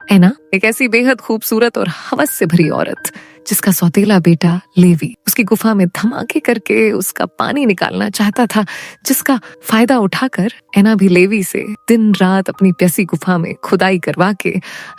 एना एक ऐसी बेहद खूबसूरत और हवस से भरी औरत जिसका सौतेला बेटा लेवी उसकी गुफा में धमाके करके उसका पानी निकालना चाहता था, जिसका फायदा उठाकर एना भी लेवी से दिन रात अपनी प्यासी गुफा में खुदाई करवा के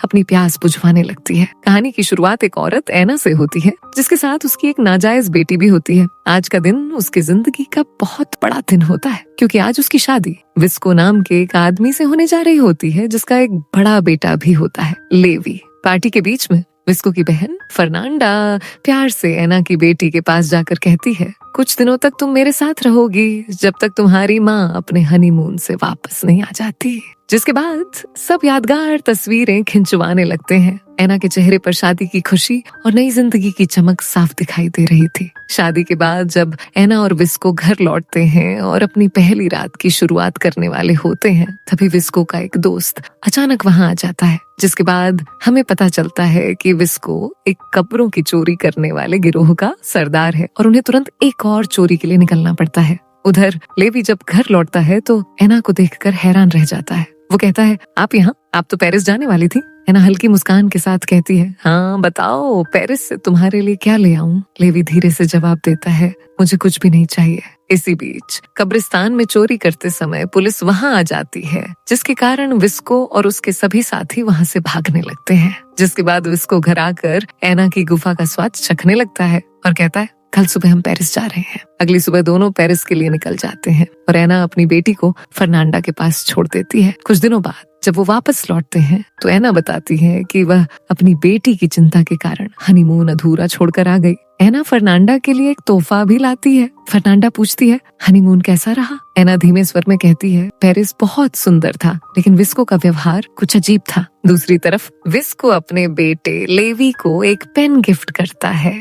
अपनी प्यास बुझवाने लगती है। कहानी की शुरुआत एक औरत एना से होती है जिसके साथ उसकी एक नाजायज बेटी भी होती है। आज का दिन उसकी जिंदगी का बहुत बड़ा दिन होता है क्योंकि आज उसकी शादी विस्को नाम के एक आदमी से होने जा रही होती है जिसका एक बड़ा बेटा भी होता है, लेवी। पार्टी के बीच में विस्को की बहन फर्नांडा प्यार से एना की बेटी के पास जाकर कहती है, कुछ दिनों तक तुम मेरे साथ रहोगी जब तक तुम्हारी माँ अपने हनीमून से वापस नहीं आ जाती। जिसके बाद सब यादगार तस्वीरें खिंचवाने लगते हैं। एना के चेहरे पर शादी की खुशी और नई जिंदगी की चमक साफ दिखाई दे रही थी। शादी के बाद जब एना और विस्को घर लौटते हैं और अपनी पहली रात की शुरुआत करने वाले होते हैं, तभी विस्को का एक दोस्त अचानक वहां आ जाता है। जिसके बाद हमें पता चलता है कि विस्को एक कब्रों की चोरी करने वाले गिरोह का सरदार है और उन्हें तुरंत एक और चोरी के लिए निकलना पड़ता है। उधर लेवी जब घर लौटता है तो एना को देखकर हैरान रह जाता है। वो कहता है, आप यहाँ? आप तो पेरिस जाने वाली थी। एना हल्की मुस्कान के साथ कहती है, हाँ बताओ, पेरिस से तुम्हारे लिए क्या ले आऊं? लेवी धीरे से जवाब देता है, मुझे कुछ भी नहीं चाहिए। इसी बीच कब्रिस्तान में चोरी करते समय पुलिस वहां आ जाती है, जिसके कारण विस्को और उसके सभी साथी वहां से भागने लगते हैं। जिसके बाद विस्को घर आकर एना की गुफा का स्वाद चखने लगता है और कहता है, कल सुबह हम पेरिस जा रहे हैं। अगली सुबह दोनों पेरिस के लिए निकल जाते हैं और एना अपनी बेटी को फर्नांडा के पास छोड़ देती है। कुछ दिनों बाद जब वो वापस लौटते हैं तो एना बताती है कि वह अपनी बेटी की चिंता के कारण हनीमून अधूरा छोड़कर आ गई। एना फर्नांडा के लिए एक तोहफा भी लाती है। फर्नांडा पूछती है, हनीमून कैसा रहा? एना धीमे स्वर में कहती है, पेरिस बहुत सुंदर था, लेकिन विस्को का व्यवहार कुछ अजीब था। दूसरी तरफ विस्को अपने बेटे लेवी को एक पेन गिफ्ट करता है।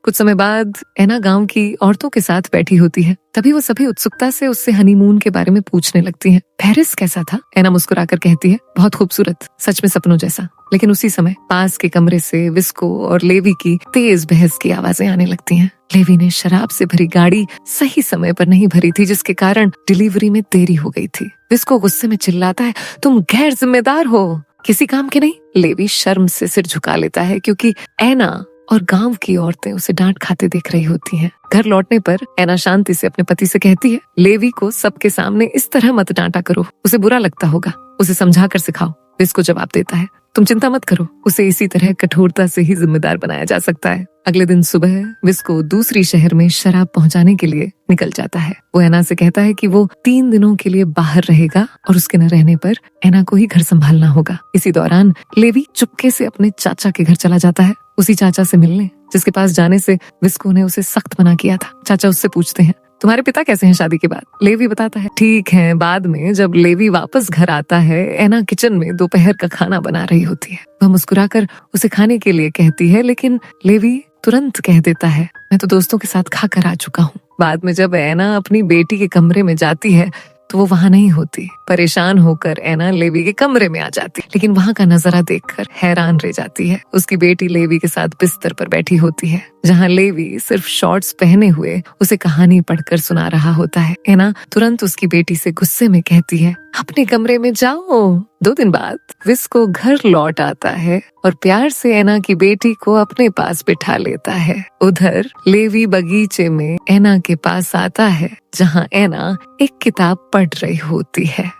कुछ समय बाद एना गांव की औरतों के साथ बैठी होती है। तभी वो सभी उत्सुकता से उससे हनीमून के बारे में पूछने लगती हैं। पेरिस कैसा था? एना मुस्कुराकर कहती है, बहुत खूबसूरत, सच में सपनों जैसा। लेकिन उसी समय पास के कमरे से विस्को और लेवी की तेज बहस की आवाजें आने लगती हैं। लेवी ने शराब से भरी गाड़ी सही समय पर नहीं भरी थी, जिसके कारण डिलीवरी में देरी हो गई थी। विस्को गुस्से में चिल्लाता है, तुम गैर जिम्मेदार हो, किसी काम के नहीं। लेवी शर्म से सिर झुका लेता है क्योंकि एना और गांव की औरतें उसे डांट खाते देख रही होती हैं। घर लौटने पर एना शांति से अपने पति से कहती है, लेवी को सबके सामने इस तरह मत डांटा करो, उसे बुरा लगता होगा, उसे समझा कर सिखाओ। विस्को जवाब देता है, तुम चिंता मत करो, उसे इसी तरह कठोरता से ही जिम्मेदार बनाया जा सकता है। अगले दिन सुबह विस्को दूसरी शहर में शराब पहुंचाने के लिए निकल जाता है। वो एना से कहता है कि वो 3 दिनों के लिए बाहर रहेगा और उसके न रहने पर एना को ही घर संभालना होगा। इसी दौरान लेवी चुपके से अपने चाचा के घर चला जाता है, उसी चाचा से मिलने जिसके पास जाने से विस्को ने उसे सख्त मना किया था। चाचा उससे पूछते हैं, तुम्हारे पिता कैसे हैं शादी के बाद? लेवी बताता है, ठीक है। बाद में जब लेवी वापस घर आता है, एना किचन में दोपहर का खाना बना रही होती है। वह मुस्कुराकर उसे खाने के लिए कहती है, लेकिन लेवी तुरंत कह देता है, मैं तो दोस्तों के साथ खाकर आ चुका हूँ। बाद में जब एना अपनी बेटी के कमरे में जाती है तो वो वहां नहीं होती। परेशान होकर एना लेवी के कमरे में आ जाती, लेकिन वहां का नजारा देखकर हैरान रह जाती है। उसकी बेटी लेवी के साथ बिस्तर पर बैठी होती है, जहां लेवी सिर्फ शॉर्ट्स पहने हुए उसे कहानी पढ़कर सुना रहा होता है। एना तुरंत उसकी बेटी से गुस्से में कहती है, अपने कमरे में जाओ। 2 दिन बाद विस्को घर लौट आता है और प्यार से एना की बेटी को अपने पास बिठा लेता है। उधर लेवी बगीचे में एना के पास आता है, जहां एना एक किताब पढ़ रही होती है।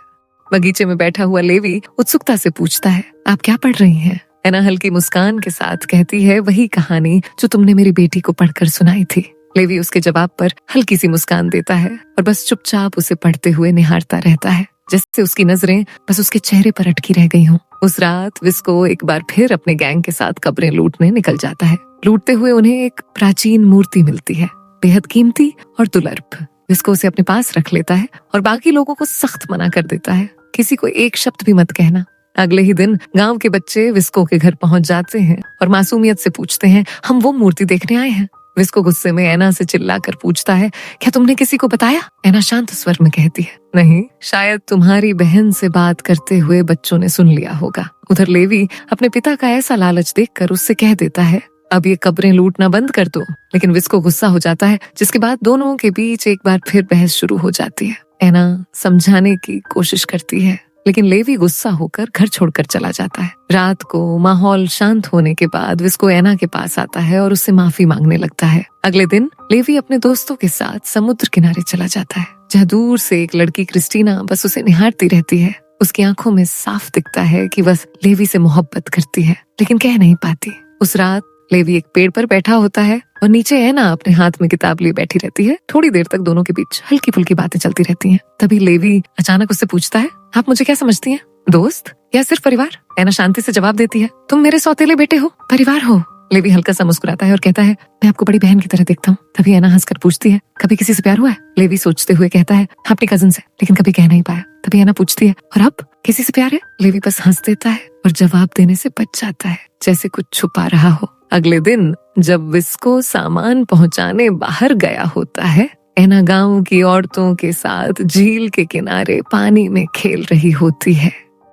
बगीचे में बैठा हुआ लेवी उत्सुकता से पूछता है, आप क्या पढ़ रही हैं? एना हल्की मुस्कान के साथ कहती है, वही कहानी जो तुमने मेरी बेटी को पढ़कर सुनाई थी। लेवी उसके जवाब पर हल्की सी मुस्कान देता है और बस चुपचाप उसे पढ़ते हुए निहारता रहता है, जैसे उसकी नजरें बस उसके चेहरे पर अटकी रह गई हों। उस रात विस्को एक बार फिर अपने गैंग के साथ कब्रें लूटने निकल जाता है। लूटते हुए उन्हें एक प्राचीन मूर्ति मिलती है, बेहद कीमती और दुर्लभ। विस्को उसे अपने पास रख लेता है और बाकी लोगों को सख्त मना कर देता है, किसी को एक शब्द भी मत कहना। अगले ही दिन गांव के बच्चे विस्को के घर पहुंच जाते हैं और मासूमियत से पूछते हैं, हम वो मूर्ति देखने आए हैं। विस्को गुस्से में एना से चिल्लाकर पूछता है, क्या तुमने किसी को बताया? एना शांत स्वर में कहती है, नहीं, शायद तुम्हारी बहन से बात करते हुए बच्चों ने सुन लिया होगा। उधर लेवी अपने पिता का ऐसा लालच देखकर उससे कह देता है, अब ये कब्रें लूटना बंद कर दो। लेकिन विस्को गुस्सा हो जाता है, जिसके बाद दोनों के बीच एक बार फिर बहस शुरू हो जाती है। एना समझाने की कोशिश करती है, लेकिन लेवी गुस्सा होकर घर छोड़कर चला जाता है। रात को माहौल शांत होने के बाद विस्को एना के पास आता है और उससे माफी मांगने लगता है। अगले दिन लेवी अपने दोस्तों के साथ समुद्र किनारे चला जाता है, जहाँ दूर से एक लड़की क्रिस्टीना बस उसे निहारती रहती है। उसकी आंखों में साफ दिखता है कि वह लेवी से मोहब्बत करती है, लेकिन कह नहीं पाती। उस रात लेवी एक पेड़ पर बैठा होता है और नीचे एना अपने हाथ में किताब लिए बैठी रहती है। थोड़ी देर तक दोनों के बीच हल्की फुल्की बातें चलती रहती हैं। तभी लेवी अचानक उससे पूछता है, आप मुझे क्या समझती हैं, दोस्त या सिर्फ परिवार? एना शांति से जवाब देती है, तुम मेरे सौतेले बेटे हो, परिवार हो। लेवी हल्का सा मुस्कुराता है और कहता है, मैं आपको बड़ी बहन की तरह देखता हूँ। तभी एना हंसकर पूछती है, कभी किसी से प्यार हुआ है? लेवी सोचते हुए कहता है, अपनी कजिन से, लेकिन कभी कह नहीं पाया। तभी एना पूछती है, और अब किसी से प्यार है? लेवी बस हंस देता है और जवाब देने से बच जाता है, जैसे कुछ छुपा रहा हो। अगले दिन जब विस्को सामान पहुंचाने बाहर गया होता है, एना गांव की औरतों के साथ झील के किनारे पानी में खेल रही होती है।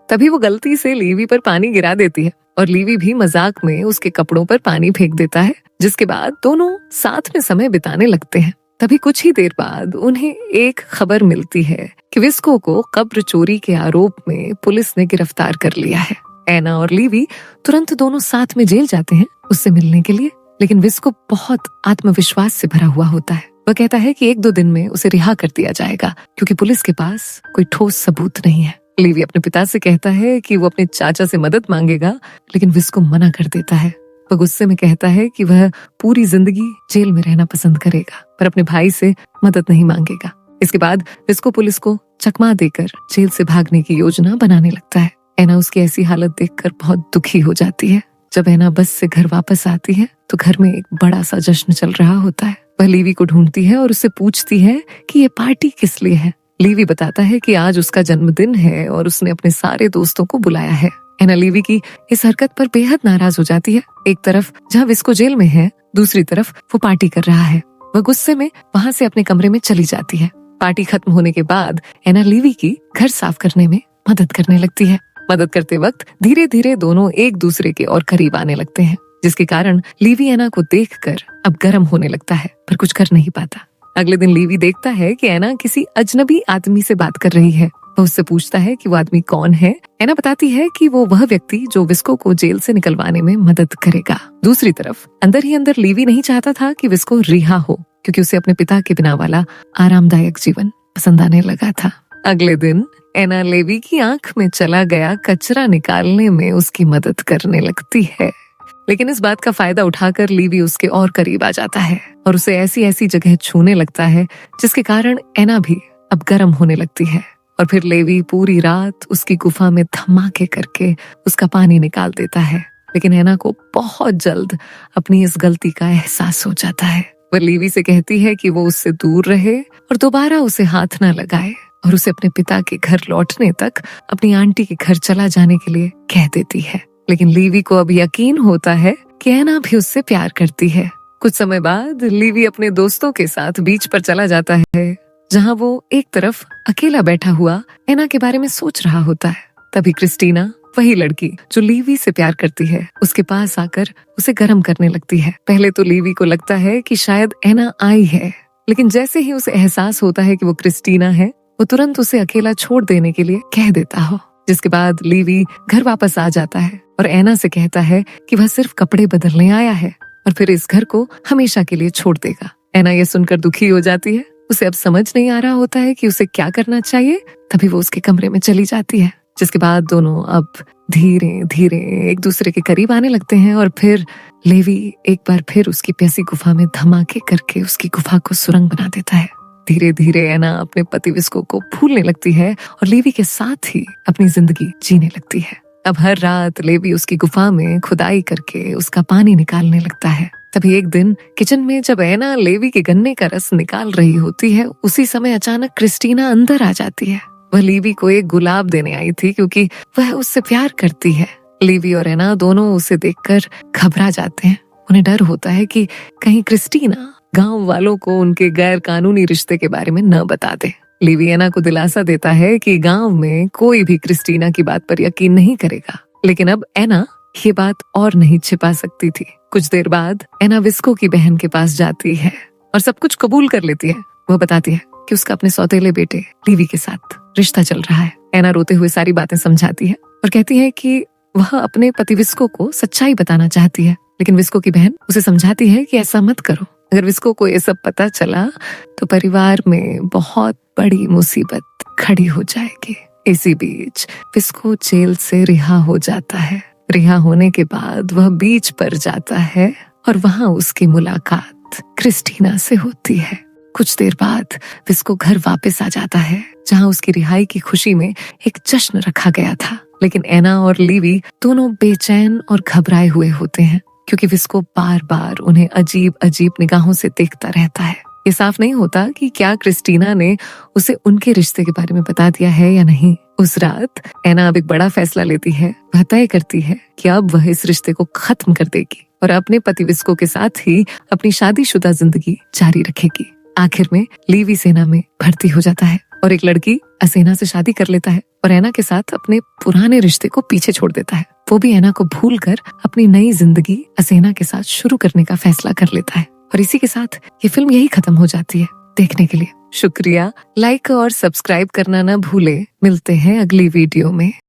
तभी वो गलती से लीवी पर पानी गिरा देती है और लीवी भी मजाक में उसके कपड़ों पर पानी फेंक देता है, जिसके बाद दोनों साथ में समय बिताने लगते हैं। तभी कुछ ही देर बाद उन्हें एक खबर मिलती है कि विस्को को कब्र चोरी के आरोप में पुलिस ने गिरफ्तार कर लिया है। एना और लीवी तुरंत दोनों साथ में जेल जाते हैं उससे मिलने के लिए, लेकिन विस्को बहुत आत्मविश्वास से भरा हुआ होता है। वह कहता है कि 1-2 दिन में उसे रिहा कर दिया जाएगा, क्योंकि पुलिस के पास कोई ठोस सबूत नहीं है। लीवी अपने पिता से कहता है कि वो अपने चाचा से मदद मांगेगा, लेकिन विस्को मना कर देता है। वह गुस्से में कहता है कि वह पूरी जिंदगी जेल में रहना पसंद करेगा, पर अपने भाई से मदद नहीं मांगेगा। इसके बाद विस्को पुलिस को चकमा देकर जेल से भागने की योजना बनाने लगता है। एना उसकी ऐसी हालत देखकर बहुत दुखी हो जाती है। जब एना बस से घर वापस आती है तो घर में एक बड़ा सा जश्न चल रहा होता है। वह लीवी को ढूंढती है और उससे पूछती है कि ये पार्टी किस लिए है। लीवी बताता है कि आज उसका जन्मदिन है और उसने अपने सारे दोस्तों को बुलाया है। एना लीवी की इस हरकत पर बेहद नाराज हो जाती है। एक तरफ जहाँ विस्को जेल में है, दूसरी तरफ वो पार्टी कर रहा है। वह गुस्से में वहाँ से अपने कमरे में चली जाती है। पार्टी खत्म होने के बाद एना लीवी की घर साफ करने में मदद करने लगती है। मदद करते वक्त धीरे धीरे दोनों एक दूसरे के और करीब आने लगते हैं, जिसके कारण लीवी एना को देखकर अब गर्म होने लगता है, पर कुछ कर नहीं पाता। अगले दिन लीवी देखता है कि एना किसी अजनबी आदमी से बात कर रही है। वह उससे पूछता है कि वो आदमी कौन है। एना बताती है कि वो वह व्यक्ति जो विस्को को जेल से निकलवाने में मदद करेगा। दूसरी तरफ अंदर ही अंदर लीवी नहीं चाहता था कि विस्को रिहा हो, क्योंकि उसे अपने पिता के बिना वाला आरामदायक जीवन पसंद आने लगा था। अगले दिन एना लेवी की आंख में चला गया कचरा निकालने में उसकी मदद करने लगती है, लेकिन इस बात का फायदा उठाकर लीवी उसके और करीब आ जाता है और उसे ऐसी ऐसी जगह छूने लगता है जिसके कारण एना भी अब गर्म होने लगती है। और फिर लेवी पूरी रात उसकी गुफा में धमाके करके उसका पानी निकाल देता है, लेकिन एना को बहुत जल्द अपनी इस गलती का एहसास हो जाता है। वह लीवी से कहती है कि वो उससे दूर रहे और दोबारा उसे हाथ न लगाए, और उसे अपने पिता के घर लौटने तक अपनी आंटी के घर चला जाने के लिए कह देती है। लेकिन लीवी को अब यकीन होता है कि एना भी उससे प्यार करती है। कुछ समय बाद लीवी अपने दोस्तों के साथ बीच पर चला जाता है, जहाँ वो एक तरफ अकेला बैठा हुआ एना के बारे में सोच रहा होता है। तभी क्रिस्टीना, वही लड़की जो लीवी से प्यार करती है, उसके पास आकर उसे गर्म करने लगती है। पहले तो लीवी को लगता है कि शायद एना आई है, लेकिन जैसे ही उसे एहसास होता है कि वो क्रिस्टीना है, वो तुरंत उसे अकेला छोड़ देने के लिए कह देता हो। जिसके बाद लीवी घर वापस आ जाता है और एना से कहता है कि वह सिर्फ कपड़े बदलने आया है और फिर इस घर को हमेशा के लिए छोड़ देगा। एना ये सुनकर दुखी हो जाती है। उसे अब समझ नहीं आ रहा होता है कि उसे क्या करना चाहिए। तभी वो उसके कमरे में चली जाती है, जिसके बाद दोनों अब धीरे धीरे एक दूसरे के करीब आने लगते हैं। और फिर लेवी एक बार फिर उसकी प्यासी गुफा में धमाके करके उसकी गुफा को सुरंग बना देता है। धीरे धीरे एना अपने पति विस्को को भूलने लगती है और लेवी के साथ ही अपनी जिंदगी जीने लगती है। अब हर रात लेवी उसकी गुफा में खुदाई करके उसका पानी निकालने लगता है। तभी एक दिन किचन में जब एना लेवी के गन्ने का रस निकाल रही होती है, उसी समय अचानक क्रिस्टीना अंदर आ जाती है। वह लेवी को एक गुलाब देने आई थी, क्योंकि वह उससे प्यार करती है। लेवी और एना दोनों उसे देखकर घबरा जाते हैं। उन्हें डर होता है कि कहीं क्रिस्टीना गांव वालों को उनके गैर कानूनी रिश्ते के बारे में न बता दे। लेवी एना को दिलासा देता है कि गांव में कोई भी क्रिस्टीना की बात पर यकीन नहीं करेगा, लेकिन अब एना ये बात और नहीं छिपा सकती थी। कुछ देर बाद एना विस्को की बहन के पास जाती है और सब कुछ कबूल कर लेती है। वह बताती है कि उसका अपने सौतेले बेटे लीवी के साथ रिश्ता चल रहा है। एना रोते हुए सारी बातें समझाती है और कहती है कि वह अपने पति विस्को को सच्चाई बताना चाहती है, लेकिन विस्को की बहन उसे समझाती है कि ऐसा मत करो। अगर विस्को को ये सब पता चला तो परिवार में बहुत बड़ी मुसीबत खड़ी हो जाएगी। इसी बीच विस्को जेल से रिहा हो जाता है। रिहा होने के बाद वह बीच पर जाता है और वहां उसकी मुलाकात क्रिस्टीना से होती है। कुछ देर बाद विस्को घर वापस आ जाता है, जहां उसकी रिहाई की खुशी में एक जश्न रखा गया था। लेकिन एना और लीवी दोनों बेचैन और घबराए हुए होते हैं, क्योंकि विस्को बार बार उन्हें अजीब अजीब निगाहों से देखता रहता है। ये साफ नहीं होता कि क्या क्रिस्टीना ने उसे उनके रिश्ते के बारे में बता दिया है या नहीं। उस रात एना अब एक बड़ा फैसला लेती है। वह तय करती है कि अब वह इस रिश्ते को खत्म कर देगी और अपने पति विस्को के साथ ही अपनी शादीशुदा जिंदगी जारी रखेगी। आखिर में लीवी सेना में भर्ती हो जाता है और एक लड़की असेना से शादी कर लेता है और एना के साथ अपने पुराने रिश्ते को पीछे छोड़ देता है। वो भी एना को भूलकर अपनी नई जिंदगी असेना के साथ शुरू करने का फैसला कर लेता है। और इसी के साथ ये फिल्म यही खत्म हो जाती है। देखने के लिए शुक्रिया। लाइक और सब्सक्राइब करना ना भूले। मिलते हैं अगली वीडियो में।